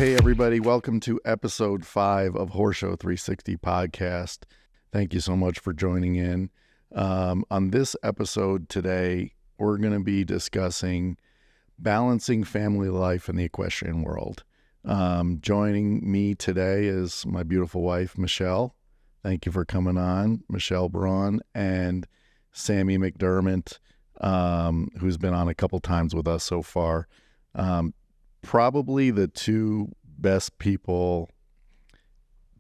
Hey, everybody. Welcome to episode 5 of HorseShow360 podcast. Thank you so much for joining in. On this episode today, we're going to be discussing balancing family life in the equestrian world. Joining me today is my beautiful wife, Michelle. Thank you for coming on, Michelle Braun, and Sami McDermott, who's been on a couple times with us so far. Probably the two best people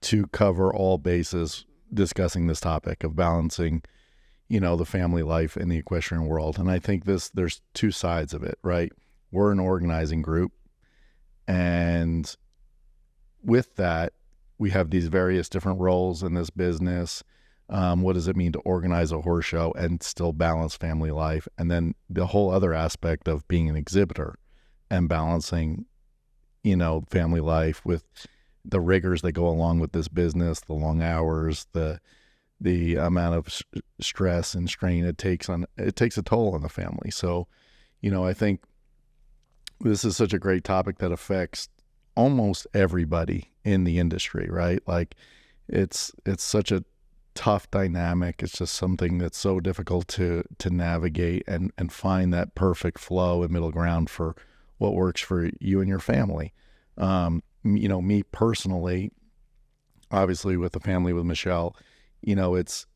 to cover all bases discussing this topic of balancing, the family life in the equestrian world. And I think there's two sides of it, right? We're an organizing group. And with that, we have these various different roles in this business. What does it mean to organize a horse show and still balance family life? And then the whole other aspect of being an exhibitor and balancing, family life with the rigors that go along with this business, the long hours, the amount of stress and strain it takes a toll on the family. So, I think this is such a great topic that affects almost everybody in the industry, right? Like it's such a tough dynamic. It's just something that's so difficult to navigate and find that perfect flow and middle ground for what works for you and your family. Me personally, obviously with the family with Michelle, it's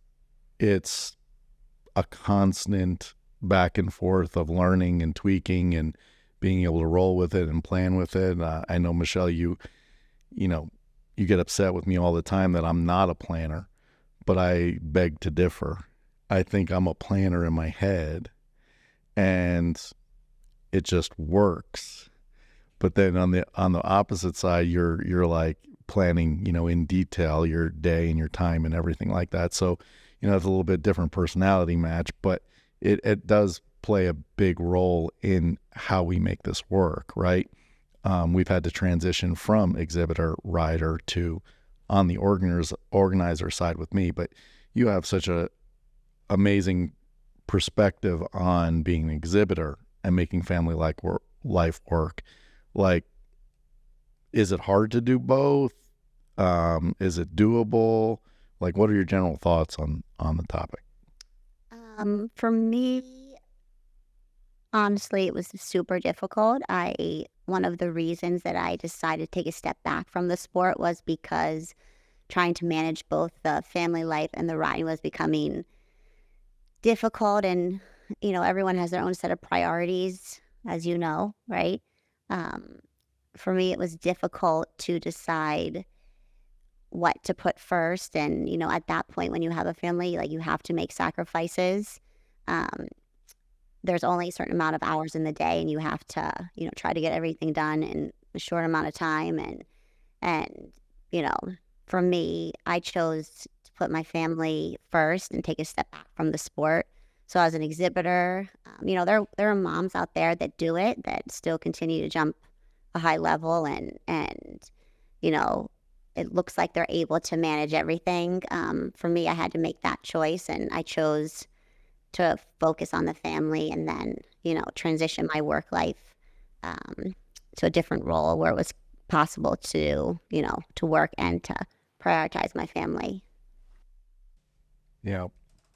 a constant back and forth of learning and tweaking and being able to roll with it and plan with it. I know, Michelle, you get upset with me all the time that I'm not a planner, but I beg to differ. I think I'm a planner in my head and it just works. But then on the opposite side, you're like planning, in detail your day and your time and everything like that. So, it's a little bit different personality match, but it does play a big role in how we make this work, right? We've had to transition from exhibitor rider to on the organizer side with me, but you have such a amazing perspective on being an exhibitor and making family life work. Like, is it hard to do both? Is it doable? Like, what are your general thoughts on the topic? For me, honestly, it was super difficult. One of the reasons that I decided to take a step back from the sport was because trying to manage both the family life and the riding was becoming difficult. And, everyone has their own set of priorities, as you know, right? For me, it was difficult to decide what to put first. And, at that point, when you have a family, like, you have to make sacrifices. There's only a certain amount of hours in the day and you have to, try to get everything done in a short amount of time. And, for me, I chose to put my family first and take a step back from the sport. So as an exhibitor, there are moms out there that do it, that still continue to jump a high level and it looks like they're able to manage everything. For me, I had to make that choice and I chose to focus on the family and then, transition my work life to a different role where it was possible to, to work and to prioritize my family. Yeah.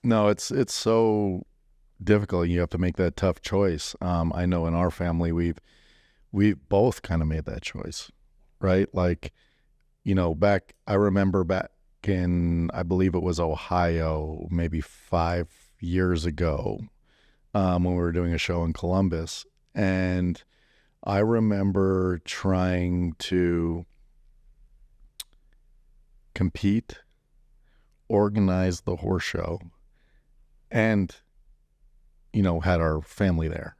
No, it's so difficult. You have to make that tough choice. I know in our family, we've both kind of made that choice, right? Like, I remember back in, I believe it was Ohio, maybe 5 years ago, when we were doing a show in Columbus. And I remember trying to compete, organize the horse show, and, had our family there,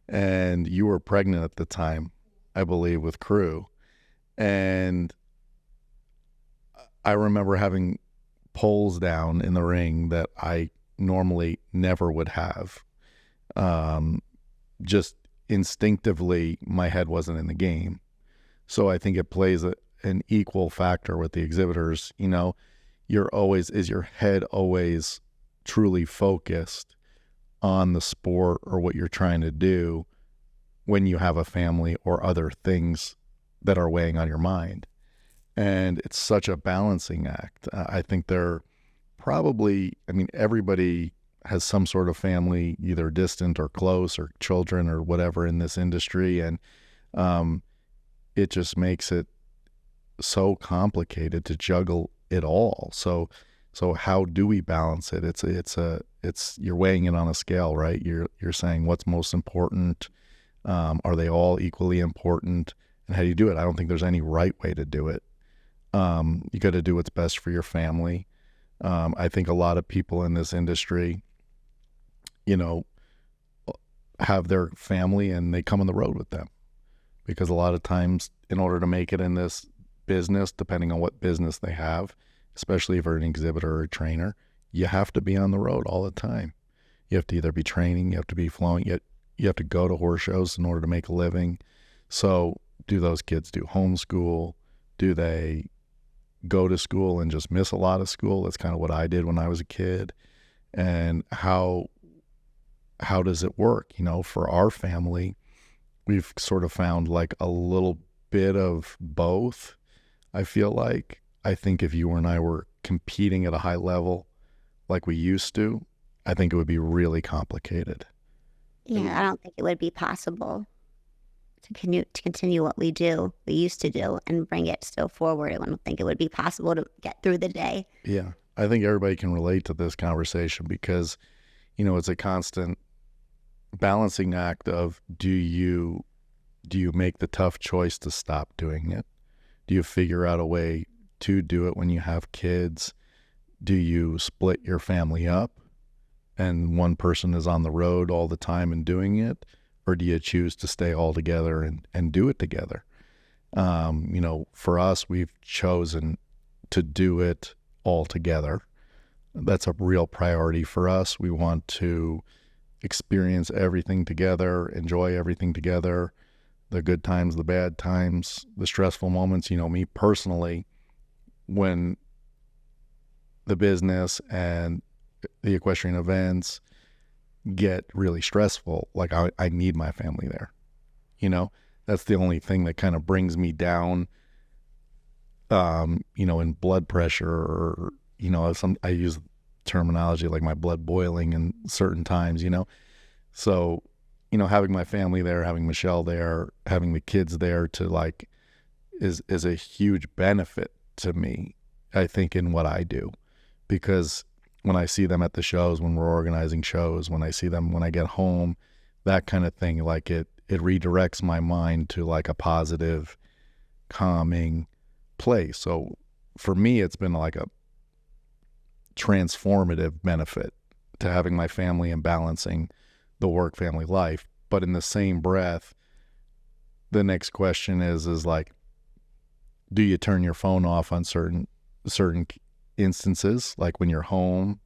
and you were pregnant at the time, I believe, with Crew. And I remember having poles down in the ring that I normally never would have. Just instinctively, my head wasn't in the game. So I think it plays an equal factor with the exhibitors. Is your head always truly focused on the sport or what you're trying to do when you have a family or other things that are weighing on your mind. And it's such a balancing act. I think they're probably, I mean, everybody has some sort of family, either distant or close, or children or whatever in this industry. And it just makes it so complicated to juggle it all. So how do we balance it? It's you're weighing it on a scale, right? You're saying what's most important. Are they all equally important? And how do you do it? I don't think there's any right way to do it. You got to do what's best for your family. I think a lot of people in this industry, have their family and they come on the road with them, because a lot of times in order to make it in this business, depending on what business they have, especially if you're an exhibitor or a trainer, you have to be on the road all the time. You have to either be training, you have to be flowing, you have to go to horse shows in order to make a living. So do those kids do homeschool? Do they go to school and just miss a lot of school? That's kind of what I did when I was a kid. And how does it work? For our family, we've sort of found like a little bit of both. I feel like, I think if you and I were competing at a high level like we used to, I think it would be really complicated. Yeah, I don't think it would be possible to continue what we used to do, and bring it still forward. I don't think it would be possible to get through the day. Yeah, I think everybody can relate to this conversation, because, it's a constant balancing act of, do you make the tough choice to stop doing it? Do you figure out a way to do it when you have kids? Do you split your family up and one person is on the road all the time and doing it? Or do you choose to stay all together and do it together? For us, we've chosen to do it all together. That's a real priority for us. We want to experience everything together, enjoy everything together, the good times, the bad times, the stressful moments. Me personally, when the business and the equestrian events get really stressful, like I need my family there. That's the only thing that kind of brings me down, in blood pressure, or, I use terminology like my blood boiling in certain times, So, having my family there, having Michelle there, having the kids there is a huge benefit to me, I think, in what I do. Because when I see them at the shows, when we're organizing shows, when I see them when I get home, that kind of thing, like it redirects my mind to like a positive, calming place. So for me, it's been like a transformative benefit to having my family and balancing the work family life. But in the same breath, the next question is like, do you turn your phone off on certain instances? Like when you're home,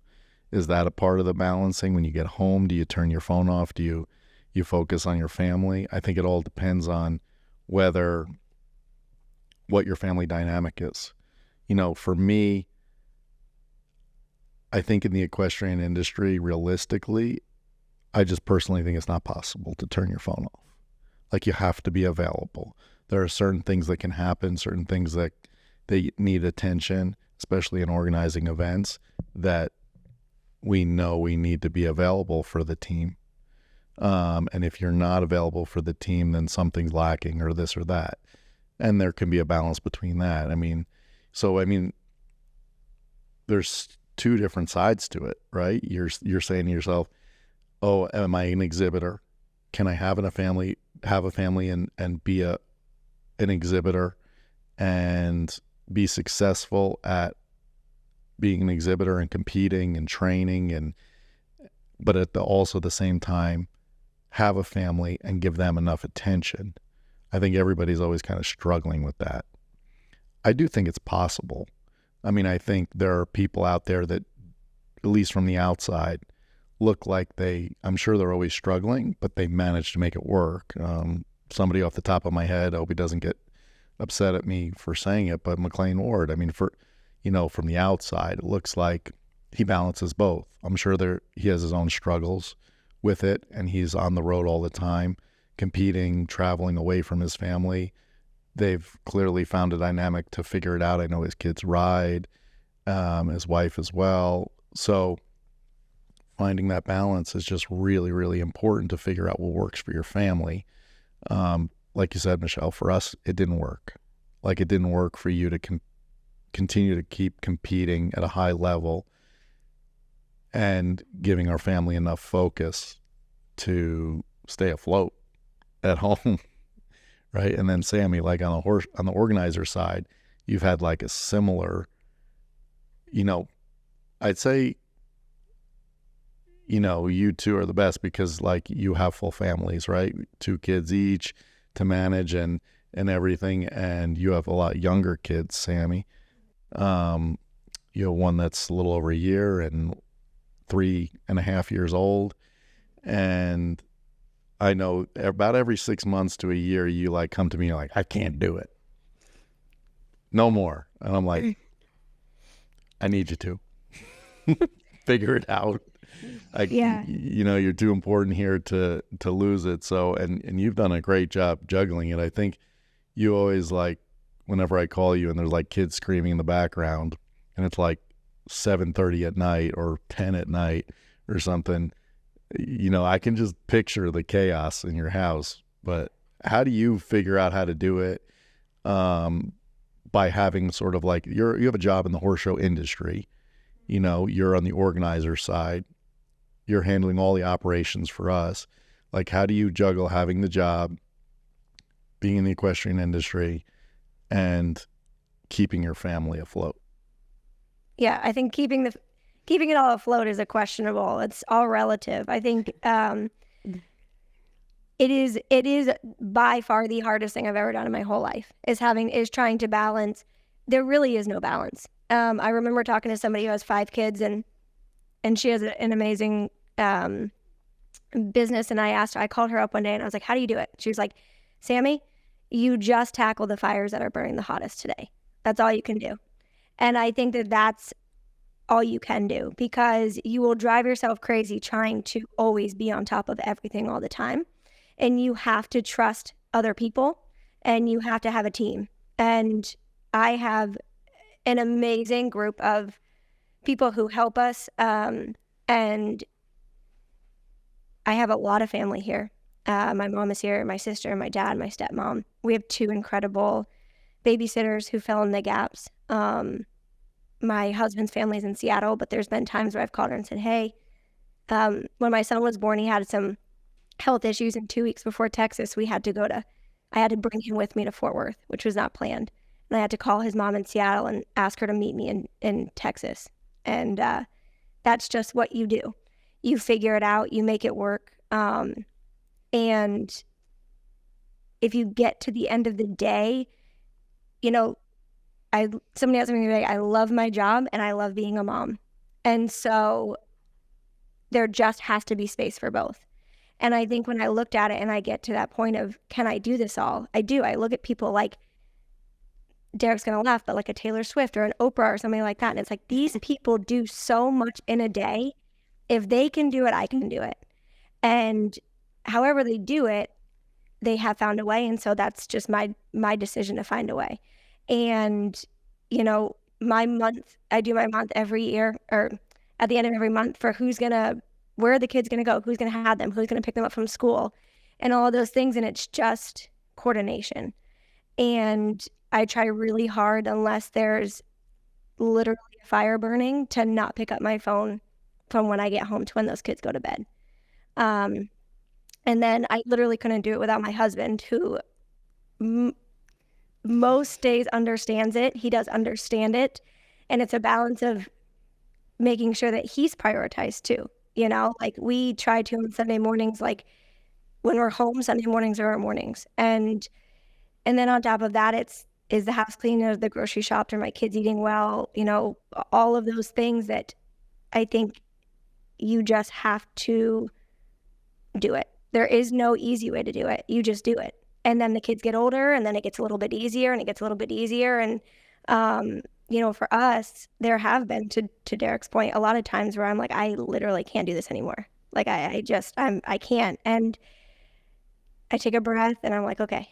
is that a part of the balancing? When you get home, do you turn your phone off? Do you focus on your family? I think it all depends on what your family dynamic is. For me, I think in the equestrian industry, realistically, I just personally think it's not possible to turn your phone off. Like, you have to be available. There are certain things that can happen, certain things that they need attention, especially in organizing events, that we know we need to be available for the team. And if you're not available for the team, then something's lacking, or this or that. And there can be a balance between that. There's two different sides to it, right? You're saying to yourself, oh, am I an exhibitor? Can I have a family and be an exhibitor and be successful at being an exhibitor and competing and training, but at also the same time have a family and give them enough attention? I think everybody's always kind of struggling with that. I do think it's possible. I think there are people out there that, at least from the outside, look like I'm sure they're always struggling, but they manage to make it work. Somebody off the top of my head, I hope he doesn't get upset at me for saying it, but McLean Ward, from the outside, it looks like he balances both. I'm sure he has his own struggles with it, and he's on the road all the time, competing, traveling away from his family, they've clearly found a dynamic to figure it out. I know his kids ride, his wife as well. So finding that balance is just really, really important to figure out what works for your family. Like you said, Michelle, for us, it didn't work. Like, it didn't work for you to continue to keep competing at a high level and giving our family enough focus to stay afloat at home. Right. And then Sami, like on the organizer side, you've had like a similar, I'd say, you two are the best because like you have full families, right? 2 kids each to manage and everything. And you have a lot younger kids, Sami. You have one that's a little over a year and 3.5 years old. And I know about every 6 months to a year, you like come to me, you're like, I can't do it. No more. And I'm like, I need you to figure it out. You're too important here to lose it. So, and you've done a great job juggling it. I think you always like, whenever I call you and there's like kids screaming in the background and it's like 7:30 at night or 10 at night or something, I can just picture the chaos in your house. But how do you figure out how to do it by having sort of like, you have a job in the horse show industry, you're on the organizer side, you're handling all the operations for us. Like, how do you juggle having the job, being in the equestrian industry, and keeping your family afloat? Yeah, I think keeping it all afloat is questionable. It's all relative. I think it is by far the hardest thing I've ever done in my whole life is trying to balance. There really is no balance. I remember talking to somebody who has 5 kids and she has an amazing business. And I called her up one day and I was like, how do you do it? She was like, Sami, you just tackle the fires that are burning the hottest today. That's all you can do. And I think that that's all you can do, because you will drive yourself crazy trying to always be on top of everything all the time. And you have to trust other people and you have to have a team. And I have an amazing group of people who help us. And I have a lot of family here. My mom is here, my sister, my dad, my stepmom. We have 2 incredible babysitters who fill in the gaps. My husband's family's in Seattle, but there's been times where I've called her and said, hey, when my son was born, he had some health issues, and 2 weeks before Texas, I had to bring him with me to Fort Worth, which was not planned. And I had to call his mom in Seattle and ask her to meet me in Texas. And that's just what you do. You figure it out, you make it work. And if you get to the end of the day, somebody asked me today, I love my job and I love being a mom. And so there just has to be space for both. And I think when I looked at it and I get to that point of, can I do this all? I do. I look at people like, Derek's going to laugh, but like a Taylor Swift or an Oprah or something like that. And it's like, these people do so much in a day. If they can do it, I can do it. And however they do it, they have found a way. And so that's just my decision to find a way. And, I do my month every year or at the end of every month for where are the kids going to go? Who's going to have them? Who's going to pick them up from school? And all of those things. And it's just coordination. And I try really hard, unless there's literally a fire burning, to not pick up my phone from when I get home to when those kids go to bed. And then I literally couldn't do it without my husband, who most days understands it. He does understand it. And it's a balance of making sure that he's prioritized too. Like we try to on Sunday mornings, like when we're home, Sunday mornings are our mornings. And then on top of that, is the house clean, or the grocery shop, or my kids eating well, all of those things that I think you just have to do it. There is no easy way to do it. You just do it. And then the kids get older, and then it gets a little bit easier, and it gets a little bit easier. And, for us, there have been, to Derek's point, a lot of times where I'm like, I literally can't do this anymore. Like I can't. And I take a breath and I'm like, okay,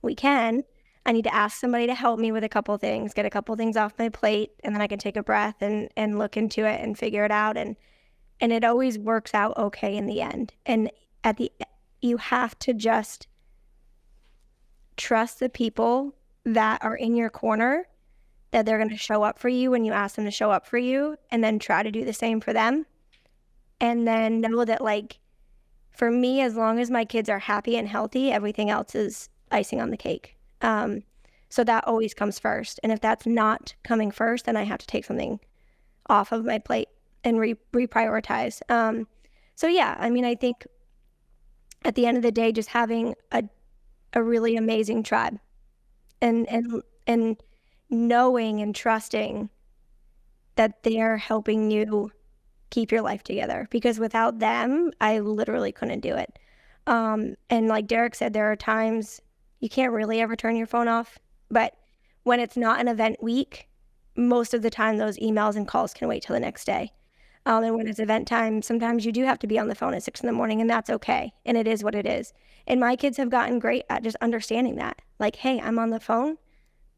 we can. I need to ask somebody to help me with a couple things, get a couple things off my plate, and then I can take a breath and look into it and figure it out. And it always works out okay in the end. And you have to just trust the people that are in your corner, that they're going to show up for you when you ask them to show up for you, and then try to do the same for them. And then know that, like, for me, as long as my kids are happy and healthy, everything else is icing on the cake. So that always comes first. And if that's not coming first, then I have to take something off of my plate and reprioritize. So yeah, I mean, I think at the end of the day, just having a really amazing tribe and knowing and trusting that they're helping you keep your life together, because without them, I literally couldn't do it. And like Derek said, there are times you can't really ever turn your phone off, but when it's not an event week, most of the time those emails and calls can wait till the next day. And when it's event time, sometimes you do have to be on the phone at 6 a.m, and that's okay. And it is what it is. And my kids have gotten great at just understanding that. Like, hey, I'm on the phone.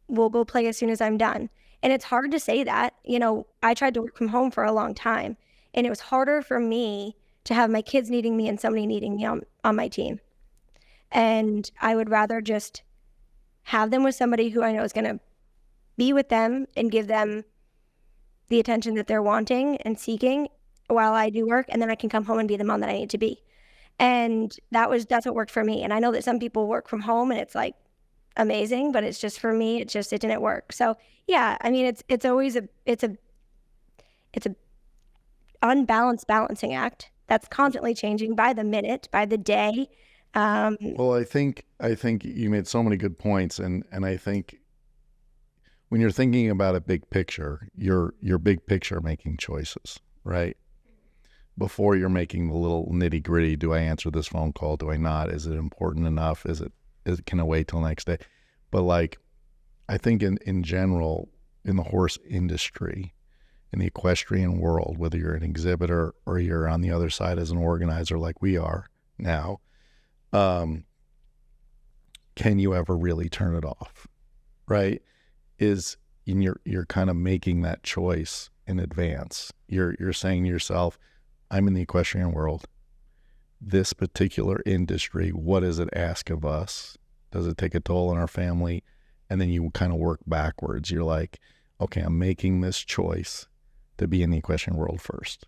We'll go play as soon as I'm done. And it's hard to say that. You know, I tried to work from home for a long time, and it was harder for me to have my kids needing me and somebody needing me on my team. And I would rather just have them with somebody who I know is going to be with them and give them the attention that they're wanting and seeking while I do work, and then I can come home and be the mom that I need to be. And that's what worked for me. And I know that some people work from home and it's like amazing, but it's just, for me, it didn't work. So yeah, I mean, it's always a unbalanced balancing act that's constantly changing by the minute, by the day. Well, I think you made so many good points, and I think when you're thinking about a big picture, you're big picture making choices, right? Before you're making the little nitty gritty, do I answer this phone call? Do I not? Is it important enough? Can I wait till next day? But like, I think in general, in the horse industry, in the equestrian world, whether you're an exhibitor or you're on the other side as an organizer like we are now, can you ever really turn it off, right? You're kind of making that choice in advance. You're saying to yourself, I'm in the equestrian world. This particular industry, what does it ask of us? Does it take a toll on our family? And then you kind of work backwards. You're like, okay, I'm making this choice to be in the equestrian world first.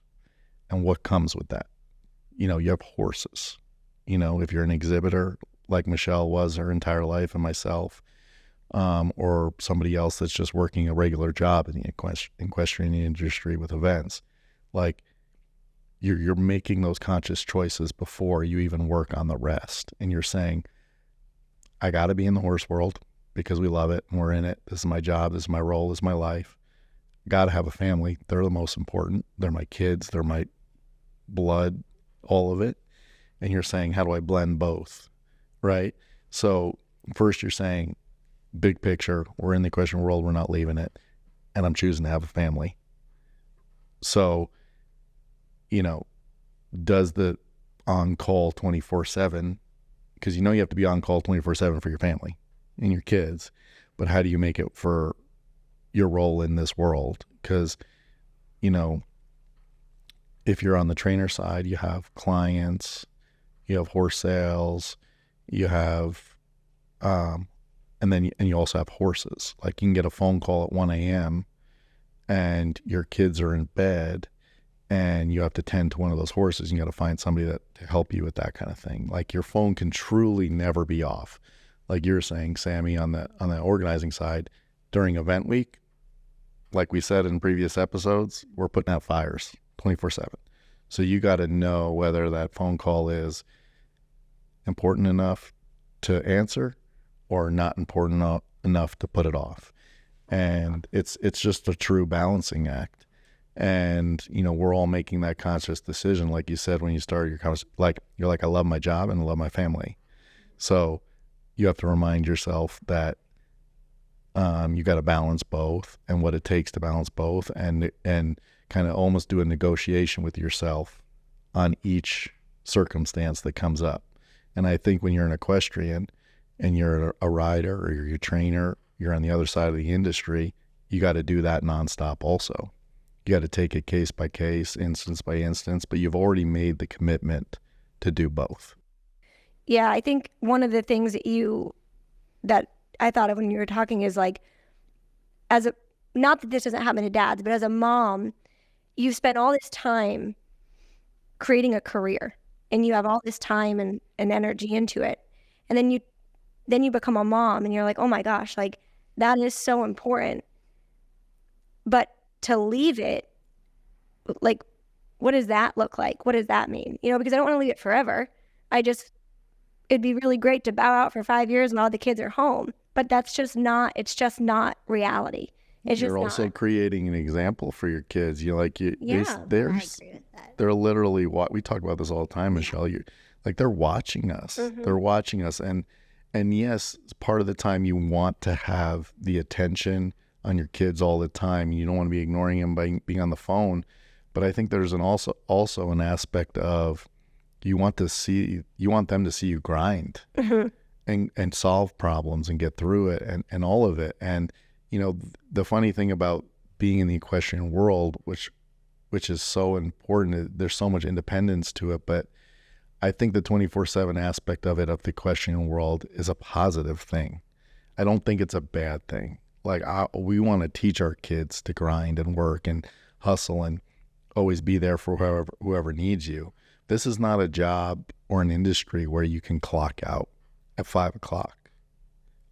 And what comes with that? You know, you have horses. You know, if you're an exhibitor, like Michelle was her entire life, and myself, or somebody else that's just working a regular job in the equestrian industry with events, like you're making those conscious choices before you even work on the rest. And you're saying, I got to be in the horse world because we love it and we're in it. This is my job. This is my role. This is my life. Got to have a family. They're the most important. They're my kids. They're my blood, all of it. And you're saying, how do I blend both? Right? So first you're saying, big picture, we're in the equestrian world, we're not leaving it, and I'm choosing to have a family. So, you know, does the on-call 24/7, because you know you have to be on-call 24/7 for your family and your kids, but how do you make it for your role in this world? Because, you know, if you're on the trainer side, you have clients, you have horse sales, you have, and you also have horses. Like, you can get a phone call at 1 a.m. and your kids are in bed and you have to tend to one of those horses. You got to find somebody to help you with that kind of thing. Like, your phone can truly never be off. Like you're saying, Sami, on the organizing side, during event week, like we said in previous episodes, we're putting out fires 24/7. So you got to know whether that phone call is important enough to answer or not important enough to put it off. And it's just a true balancing act. And, you know, we're all making that conscious decision. Like you said, when you started your conversation, you're like, I love my job and I love my family. So you have to remind yourself that you got to balance both and what it takes to balance both, and kind of almost do a negotiation with yourself on each circumstance that comes up. And I think when you're an equestrian and you're a rider or you're a trainer, you're on the other side of the industry, you got to do that nonstop also. You got to take it case by case, instance by instance, but you've already made the commitment to do both. Yeah, I think one of the things that I thought of when you were talking is like, not that this doesn't happen to dads, but as a mom, you've spent all this time creating a career and you have all this time and energy into it. And then you become a mom and you're like, oh my gosh, like that is so important. But to leave it, like, what does that look like? What does that mean? Because I don't want to leave it forever. It'd be really great to bow out for 5 years and all the kids are home, but it's just not reality. You're also creating an example for your kids. I agree with that. They're literally we talk about this all the time, Michelle. They're watching us. Mm-hmm. They're watching us, and yes, part of the time you want to have the attention on your kids all the time. You don't want to be ignoring them by being on the phone, but I think there's also an aspect of you want them to see you grind Mm-hmm. and solve problems and get through it and all of it. And the funny thing about being in the equestrian world, which is so important, there's so much independence to it, but I think the 24/7 aspect of the equestrian world is a positive thing. I don't think it's a bad thing. We want to teach our kids to grind and work and hustle and always be there for whoever needs you. This is not a job or an industry where you can clock out at 5 o'clock.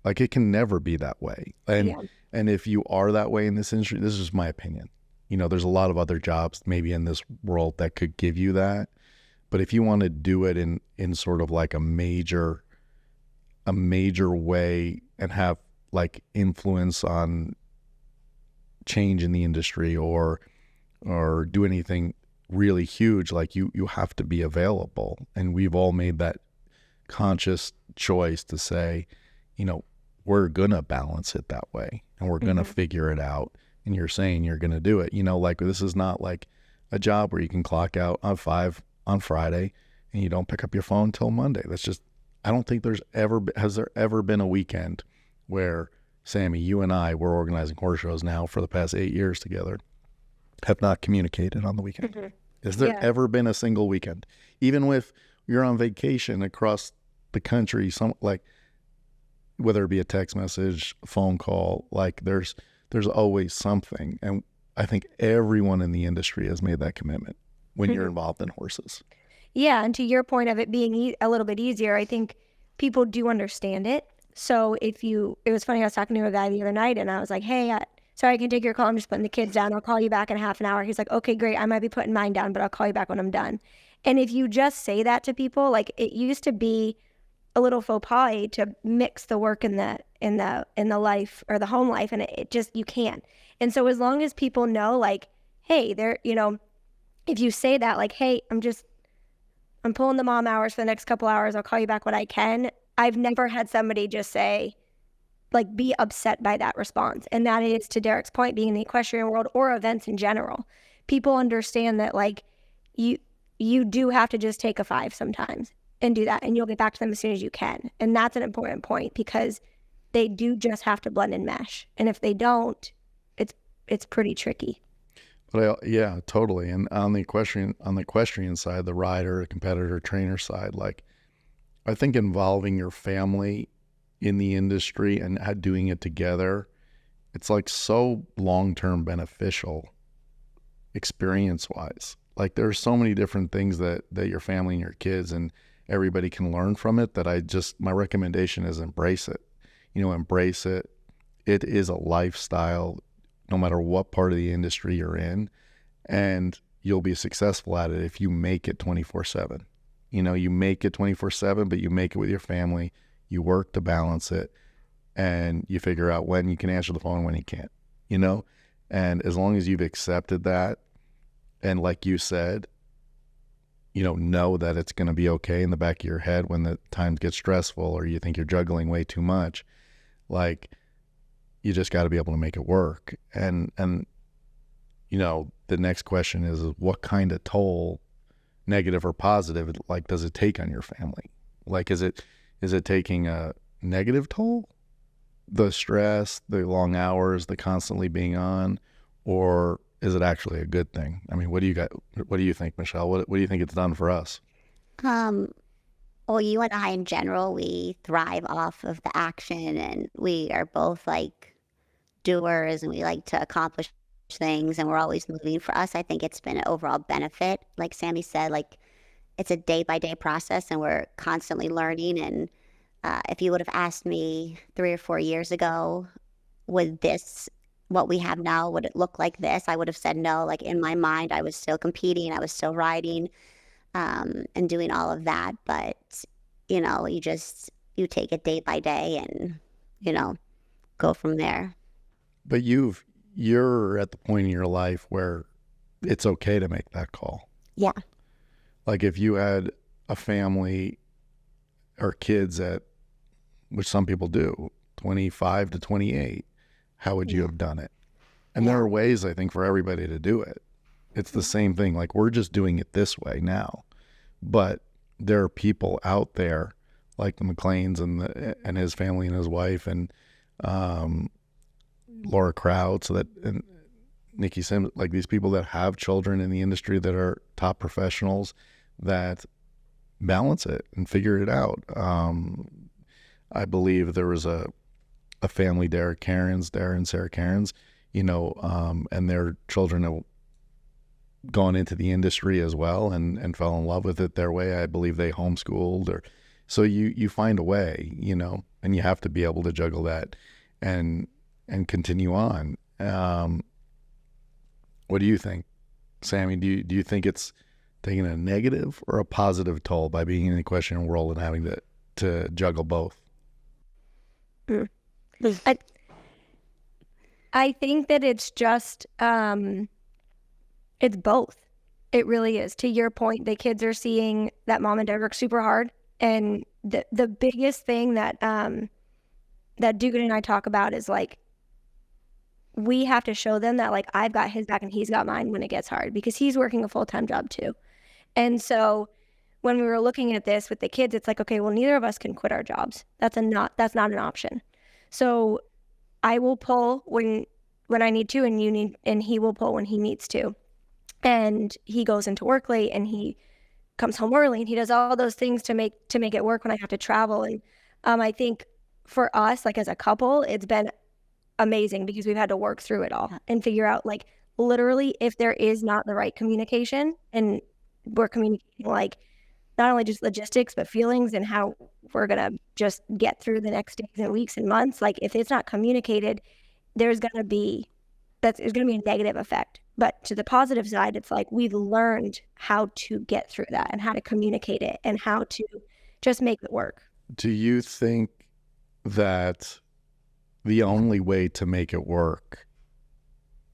It can never be that way. And if you are that way in this industry, this is just my opinion. There's a lot of other jobs maybe in this world that could give you that. But if you want to do it in sort of like a major way and have influence on change in the industry or do anything really huge, you have to be available. And we've all made that conscious choice to say, we're gonna balance it that way and we're gonna Mm-hmm. figure it out. And you're saying you're gonna do it. This is not like a job where you can clock out on 5 on Friday and you don't pick up your phone till Monday. That's just, I don't think has there ever been a weekend where Sami, you and I, we're organizing horse shows now for the past 8 years together, have not communicated on the weekend. Mm-hmm. Has there Yeah. ever been a single weekend? Even with you're on vacation across the country, whether it be a text message, a phone call, there's always something. And I think everyone in the industry has made that commitment when you're involved in horses. Yeah, and to your point of it being a little bit easier, I think people do understand it. So it was funny, I was talking to a guy the other night and I was like, hey, sorry, I can take your call. I'm just putting the kids down. I'll call you back in half an hour. He's like, okay, great. I might be putting mine down, but I'll call you back when I'm done. And if you just say that to people, it used to be a little faux pas to mix the work and the life or the home life, and it just, you can't. And so as long as people know, hey, they're, if you say that, hey, I'm pulling the mom hours for the next couple hours, I'll call you back when I can. I've never had somebody just say, be upset by that response. And that is, to Derek's point, being in the equestrian world or events in general, people understand that you do have to just take a 5 sometimes and do that, and you'll get back to them as soon as you can. And that's an important point because they do just have to blend and mesh. And if they don't, it's pretty tricky. But yeah, totally. And on the equestrian side, the rider, competitor, trainer side, I think involving your family in the industry and doing it together, it's so long-term beneficial experience-wise. There's so many different things that your family and your kids and everybody can learn from it that my recommendation is embrace it. Embrace it. It is a lifestyle, no matter what part of the industry you're in, and you'll be successful at it if you make it 24/7. You make it 24/7, but you make it with your family. You work to balance it, and you figure out when you can answer the phone and when you can't. And as long as you've accepted that, and like you said, know that it's going to be okay in the back of your head when the times get stressful or you think you're juggling way too much, you just got to be able to make it work. And the next question is what kind of toll, negative or positive, does it take on your family? Is it taking a negative toll? The stress, the long hours, the constantly being on, or is it actually a good thing? I mean, what do you think, Michelle? What do you think it's done for us? Well, you and I in general, we thrive off of the action, and we are both like doers, and we like to accomplish things, and we're always moving. For us, I think it's been an overall benefit. Like Sami said, like it's a day by day process, and we're constantly learning. And if you would have asked me 3 or 4 years ago, would this, what we have now, would it look like this? I would have said no. Like in my mind, I was still competing, I was still riding, and doing all of that. But, you take it day by day and, go from there. But you're at the point in your life where it's okay to make that call. Yeah. Like if you had a family or kids which some people do, 25 to 28, how would you have done it? And there are ways, I think, for everybody to do it. It's the same thing. Like we're just doing it this way now, but there are people out there like the McLeans and his family and his wife and Laura Crowd, and Nikki Sims, like these people that have children in the industry that are top professionals that balance it and figure it out. I believe there was a family, Darren and Sarah Cairns, and their children have gone into the industry as well and fell in love with it their way. I believe they homeschooled, so you find a way, and you have to be able to juggle that and continue on. What do you think, Sami? Do you think it's taking a negative or a positive toll by being in the equestrian world and having to juggle both? I think that it's just it's both. It really is. To your point, the kids are seeing that mom and dad work super hard, and the biggest thing that Dugan and I talk about is like, we have to show them that like I've got his back and he's got mine when it gets hard, because he's working a full-time job too. And so when we were looking at this with the kids, it's like, okay, well, neither of us can quit our jobs. That's not an option. So I will pull when I need to, and he will pull when he needs to. And he goes into work late and he comes home early, and he does all those things to make it work when I have to travel. And I think for us, like as a couple, it's been amazing because we've had to work through it all and figure out, like, literally, if there is not the right communication, and we're communicating like not only just logistics but feelings and how we're gonna just get through the next days and weeks and months, like if it's not communicated, there's gonna be a negative effect. But to the positive side, it's like we've learned how to get through that and how to communicate it and how to just make it work. Do you think that the only way to make it work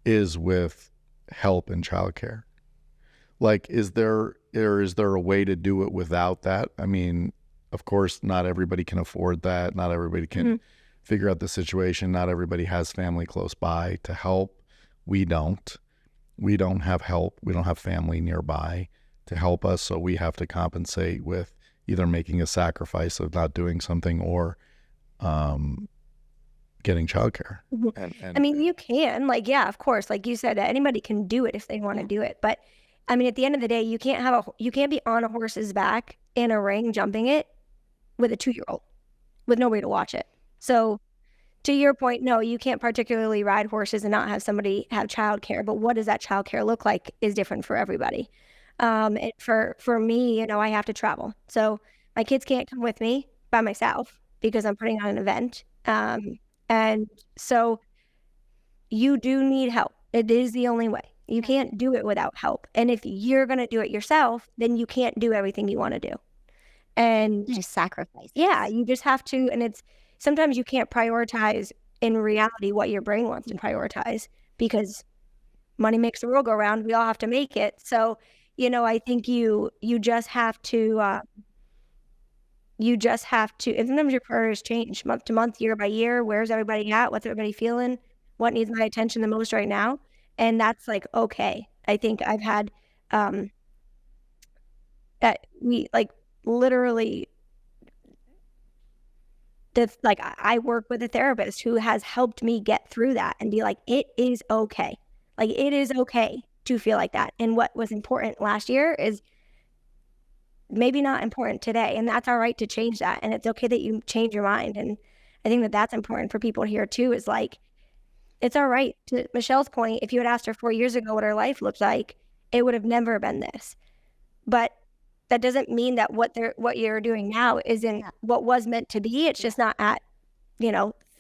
is with help in childcare? Like, is there a way to do it without that? I mean, of course, not everybody can afford that. Not everybody can figure out the situation. Not everybody has family close by to help. We don't. We don't have help. We don't have family nearby to help us. So we have to compensate with either making a sacrifice of not doing something or getting childcare. And I mean, you can, like, yeah, of course, like you said, anybody can do it if they want to do it. But I mean, at the end of the day, you can't be on a horse's back in a ring jumping it with a 2-year-old with nobody to watch it. So to your point, no, you can't particularly ride horses and not have somebody have childcare. But what does that childcare look like is different for everybody. For me, I have to travel. So my kids can't come with me by myself because I'm putting on an event. And so you do need help. It is the only way. You can't do it without help. And if you're going to do it yourself, then you can't do everything you want to do. And Just sacrifice. yeah, you just have to. And sometimes you can't prioritize in reality what your brain wants to prioritize, because money makes the world go round. We all have to make it. So, I think you just have to, and sometimes your priorities change month to month, year by year. Where's everybody at? What's everybody feeling? What needs my attention the most right now? And that's like, okay. I think I've had, we like literally I work with a therapist who has helped me get through that and be like, it is okay. Like, it is okay to feel like that. And what was important last year is maybe not important today. And that's all right to change that. And it's okay that you change your mind. And I think that that's important for people here too, is like, it's all right. To Michelle's point, if you had asked her 4 years ago what her life looked like, it would have never been this. But that doesn't mean that what you're doing now isn't what was meant to be. It's just not at,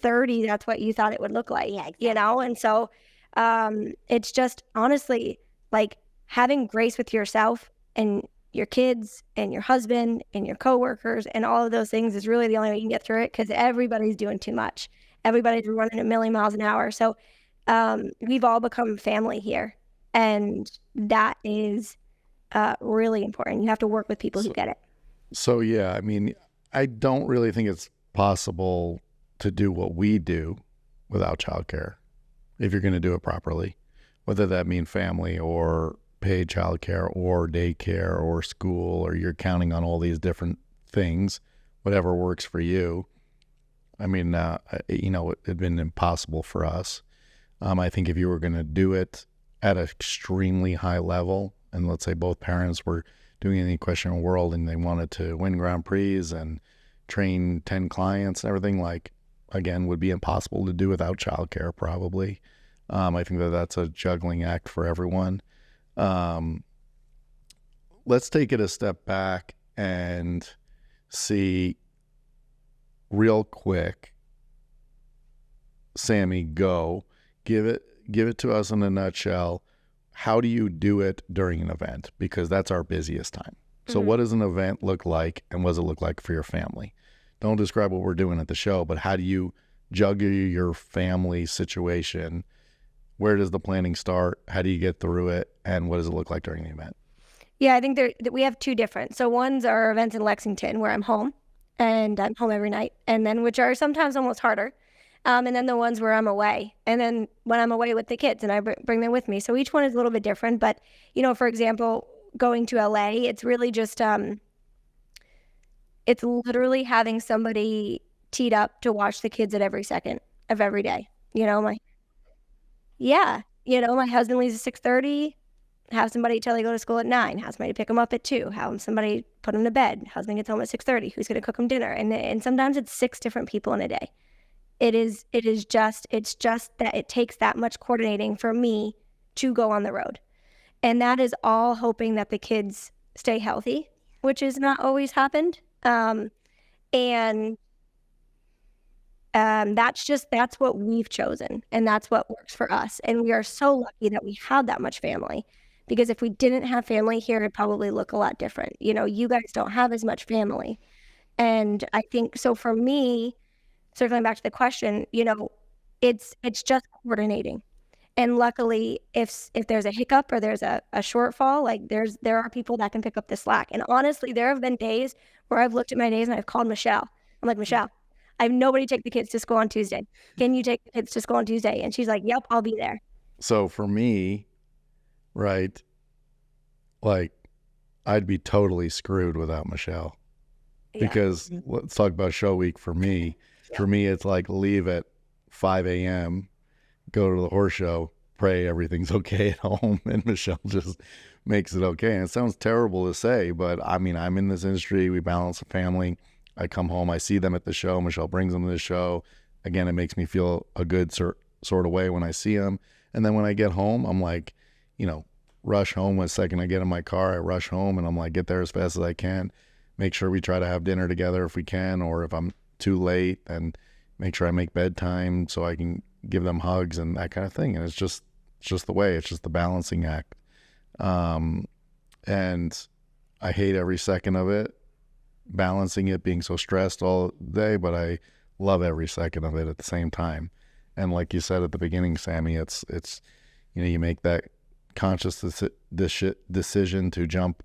30, that's what you thought it would look like, And so it's just honestly like having grace with yourself and your kids and your husband and your coworkers and all of those things is really the only way you can get through it, because everybody's doing too much. Everybody's running a million miles an hour. So we've all become family here. And that is really important. You have to work with people who get it. So, yeah, I mean, I don't really think it's possible to do what we do without childcare if you're going to do it properly, whether that mean family or paid childcare or daycare or school, or you're counting on all these different things, whatever works for you. I mean, it'd been impossible for us. I think if you were going to do it at an extremely high level, and let's say both parents were doing it in the equestrian world and they wanted to win Grand Prix and train 10 clients and everything, like, again, would be impossible to do without childcare probably. I think that that's a juggling act for everyone. Let's take it a step back and see real quick. Sami, go. Give it to us in a nutshell. How do you do it during an event? Because that's our busiest time. So what does an event look like, and what does it look like for your family? Don't describe what we're doing at the show, but how do you juggle your family situation? Where does the planning start? How do you get through it? And what does it look like during the event? Yeah, I think we have two different. So one's our events in Lexington where I'm home, and I'm home every night, and then which are sometimes almost harder. And then the ones where I'm away, and then when I'm away with the kids and I bring them with me. So each one is a little bit different. But, for example, going to LA, it's really just, it's literally having somebody teed up to watch the kids at every second of every day. My husband leaves at 6:30, have somebody till they go to school at 9, have somebody pick them up at 2, have somebody put them to bed, husband gets home at 6:30, who's going to cook them dinner. And sometimes it's 6 different people in a day. It's just that it takes that much coordinating for me to go on the road. And that is all hoping that the kids stay healthy, which has not always happened. That's what we've chosen, and that's what works for us. And we are so lucky that we have that much family, because if we didn't have family here, it'd probably look a lot different. You guys don't have as much family. And I think, so for me, circling back to the question, it's just coordinating. And luckily, if there's a hiccup or there's a shortfall, like there are people that can pick up the slack. And honestly, there have been days where I've looked at my days and I've called Michelle. I'm like, Michelle, I have nobody take the kids to school on Tuesday. Can you take the kids to school on Tuesday? And she's like, yep, I'll be there. So for me, right, like, I'd be totally screwed without Michelle. Because let's talk about show week for me. For me, it's like leave at 5 a.m., go to the horse show, pray everything's okay at home, and Michelle just makes it okay. And it sounds terrible to say, but I mean, I'm in this industry. We balance a family. I come home, I see them at the show. Michelle brings them to the show. Again, it makes me feel a good sort of way when I see them. And then when I get home, I'm like, rush home. The second I get in my car, I rush home, and I'm like, get there as fast as I can. Make sure we try to have dinner together if we can, or if I'm too late, and make sure I make bedtime so I can give them hugs and that kind of thing. And it's just the way. It's just the balancing act. And I hate every second of it, balancing it, being so stressed all day, but I love every second of it at the same time. And like you said at the beginning, Sami, it's you make that conscious decision to jump,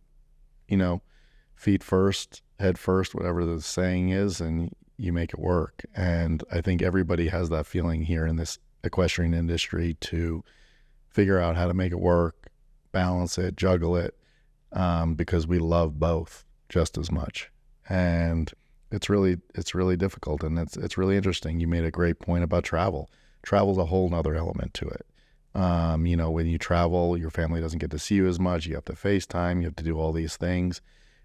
feet first, head first, whatever the saying is, and you make it work. And I think everybody has that feeling here in this equestrian industry to figure out how to make it work, balance it, juggle it, because we love both just as much. And it's really difficult, and it's really interesting. You made a great point about travel. Travel's a whole nother element to it. When you travel, your family doesn't get to see you as much. You have to FaceTime. You have to do all these things,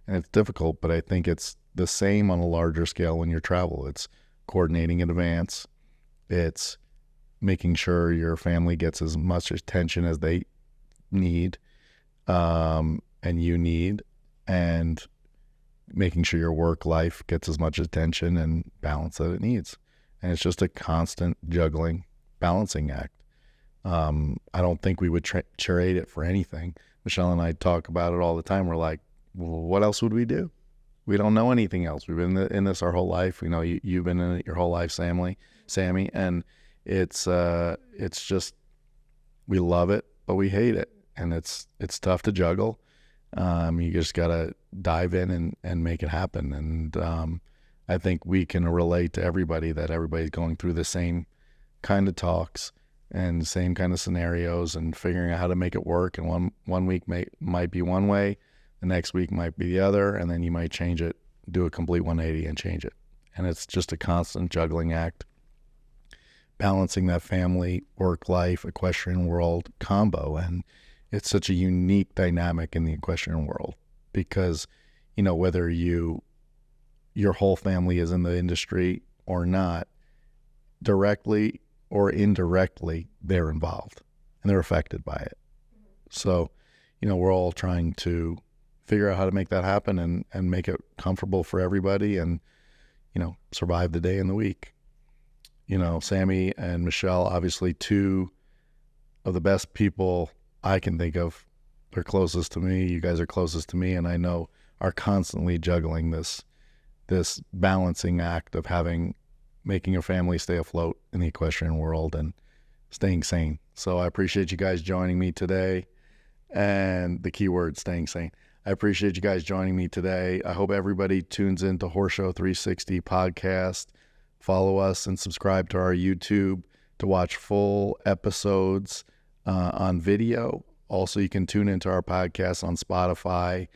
and it's difficult. But I think it's the same on a larger scale when you travel. It's coordinating in advance. It's making sure your family gets as much attention as they need, and you need, and making sure your work life gets as much attention and balance that it needs. And it's just a constant juggling, balancing act. I don't think we would trade it for anything. Michelle and I talk about it all the time. We're like, well, what else would we do? We don't know anything else. We've been in this our whole life. We know you've been in it your whole life, Sami, and it's just, we love it, but we hate it, and it's tough to juggle. You just gotta dive in and make it happen. And I think we can relate to everybody, that everybody's going through the same kind of talks and the same kind of scenarios, and figuring out how to make it work. And one week might be one way, the next week might be the other, and then you might change it, do a complete 180 and change it. And it's just a constant juggling act, balancing that family, work life, equestrian world combo. And it's such a unique dynamic in the equestrian world, because, whether your whole family is in the industry or not, directly or indirectly, they're involved and they're affected by it. So, we're all trying to figure out how to make that happen and make it comfortable for everybody, and, survive the day and the week. Sami and Michelle, obviously two of the best people I can think of. They're closest to me. You guys are closest to me, and I know are constantly juggling this balancing act of making your family stay afloat in the equestrian world and staying sane. So I appreciate you guys joining me today. And the key word, staying sane. I appreciate you guys joining me today. I hope everybody tunes into HorseShow360 podcast. Follow us and subscribe to our YouTube to watch full episodes on video. Also, you can tune into our podcast on Spotify,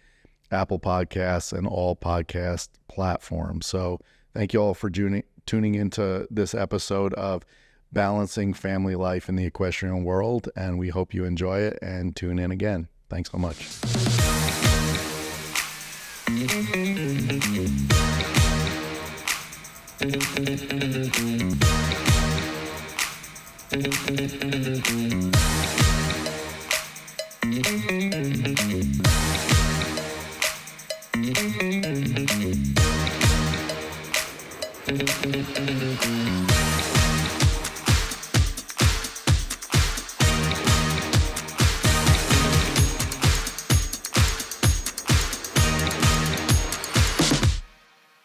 Apple Podcasts, and all podcast platforms. So thank you all for tuning into this episode of Balancing Family Life in the Equestrian World, and we hope you enjoy it and tune in again. Thanks so much.